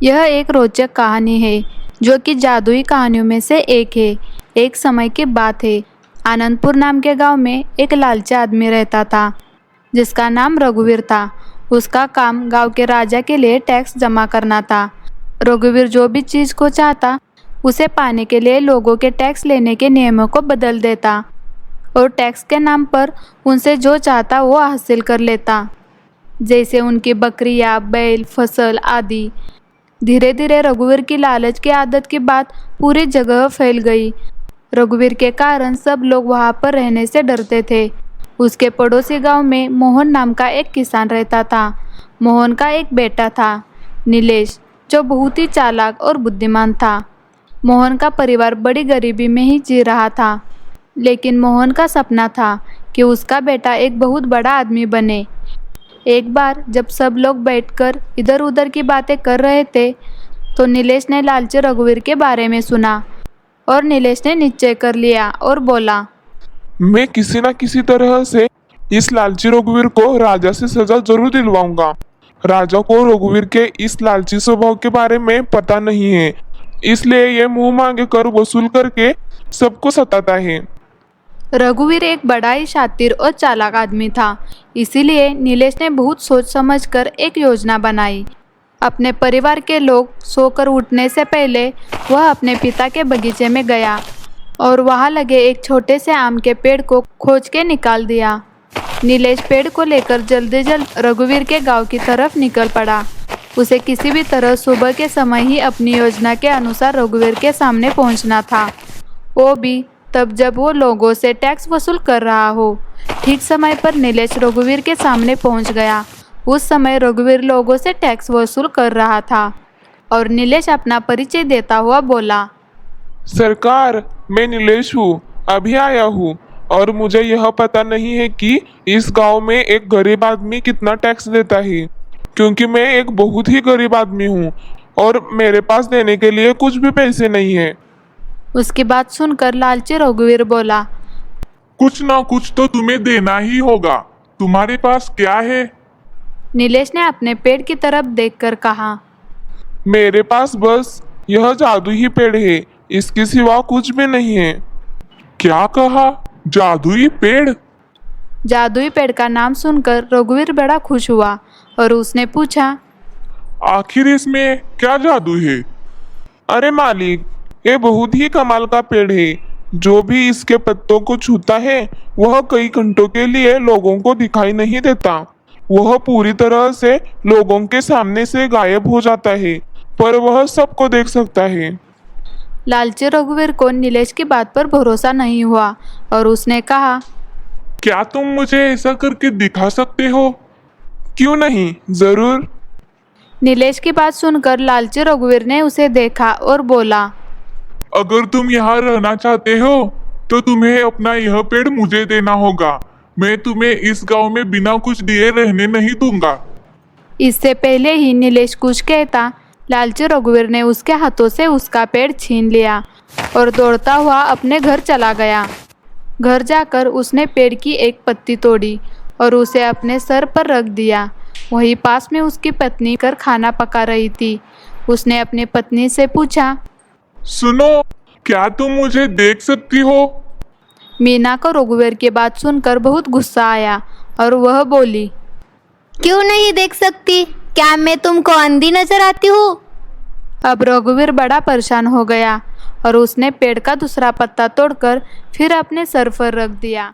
यह एक रोचक कहानी है जो कि जादुई कहानियों में से एक है। एक समय की बात है। आनंदपुर नाम के गांव में एक लालची आदमी रहता था जिसका नाम रघुवीर था। उसका काम गांव के राजा के लिए टैक्स जमा करना था। रघुवीर जो भी चीज़ को चाहता उसे पाने के लिए लोगों के टैक्स लेने के नियमों को बदल देता और टैक्स के नाम पर उनसे जो चाहता वो हासिल कर लेता, जैसे उनकी बकरियां, बैल, फसल आदि। धीरे धीरे रघुवीर की लालच की आदत की बात पूरी जगह फैल गई। रघुवीर के कारण सब लोग वहाँ पर रहने से डरते थे। उसके पड़ोसी गांव में मोहन नाम का एक किसान रहता था। मोहन का एक बेटा था, नीलेश, जो बहुत ही चालाक और बुद्धिमान था। मोहन का परिवार बड़ी गरीबी में ही जी रहा था, लेकिन मोहन का सपना था कि उसका बेटा एक बहुत बड़ा आदमी बने। एक बार जब सब लोग बैठकर इधर उधर की बातें कर रहे थे तो नीलेश ने लालची रघुवीर के बारे में सुना और नीलेश ने निश्चय कर लिया और बोला, मैं किसी न किसी तरह से इस लालची रघुवीर को राजा से सजा जरूर दिलवाऊंगा। राजा को रघुवीर के इस लालची स्वभाव के बारे में पता नहीं है, इसलिए ये मुंह मांगे कर वसूल करके सबको सताता है। रघुवीर एक बड़ा ही शातिर और चालाक आदमी था, इसीलिए नीलेश ने बहुत सोच समझकर एक योजना बनाई। अपने परिवार के लोग सोकर उठने से पहले वह अपने पिता के बगीचे में गया और वहां लगे एक छोटे से आम के पेड़ को खोज के निकाल दिया। नीलेश पेड़ को लेकर जल्दी जल्द रघुवीर के गांव की तरफ निकल पड़ा। उसे किसी भी तरह सुबह के समय ही अपनी योजना के अनुसार रघुवीर के सामने पहुंचना था, वो भी तब जब वो लोगों से टैक्स वसूल कर रहा हो। ठीक समय पर नीलेश रघुवीर के सामने पहुंच गया। उस समय रघुवीर लोगों से टैक्स वसूल कर रहा था और नीलेश अपना परिचय देता हुआ बोला, सरकार, मैं नीलेश हूँ, अभी आया हूँ और मुझे यह पता नहीं है कि इस गांव में एक गरीब आदमी कितना टैक्स देता है, क्योंकि मैं एक बहुत ही गरीब आदमी हूँ और मेरे पास देने के लिए कुछ भी पैसे नहीं है। उसकी बात सुनकर लालची रघुवीर बोला, कुछ ना कुछ तो तुम्हें देना ही होगा, तुम्हारे पास क्या है? नीलेश ने अपने पेड़ की तरफ देखकर कहा, मेरे पास बस यह जादू ही पेड़ है, इसके सिवा कुछ भी नहीं है। क्या कहा? जादुई पेड़? जादुई पेड़ का नाम सुनकर रघुवीर बड़ा खुश हुआ और उसने पूछा, आखिर इसमें क्या जादू है? अरे मालिक, ये बहुत ही कमाल का पेड़ है। जो भी इसके पत्तों को छूता है वह कई घंटों के लिए लोगों को दिखाई नहीं देता। वह पूरी तरह से लोगों के सामने से गायब हो जाता है, पर वह सबको देख सकता है। लालची रघुवीर को नीलेश की बात पर भरोसा नहीं हुआ और उसने कहा, क्या तुम मुझे ऐसा करके दिखा सकते हो? क्यों नहीं, जरूर। नीलेश की बात सुनकर लालची रघुवीर ने उसे देखा और बोला, अगर तुम यहाँ रहना चाहते हो तो तुम्हें अपना यह पेड़ मुझे देना होगा। मैं तुम्हें इस गांव में बिना कुछ दिए रहने नहीं दूंगा। इससे पहले ही नीलेश कुछ कहता, लालची रघुवीर ने उसके हाथों से उसका पेड़ छीन लिया और दौड़ता हुआ अपने घर चला गया। घर जाकर उसने पेड़ की एक पत्ती तोड़ी और उसे अपने सर पर रख दिया। वहीं पास में उसकी पत्नी कर खाना पका रही थी। उसने अपनी पत्नी से पूछा, सुनो, क्या तुम मुझे देख सकती हो? मीना को रघुवीर की बात सुनकर बहुत गुस्सा आया और वह बोली, क्यों नहीं देख सकती? क्या मैं तुमको अंधी नजर आती हूँ? अब रघुवीर बड़ा परेशान हो गया और उसने पेड़ का दूसरा पत्ता तोड़कर फिर अपने सर पर रख दिया।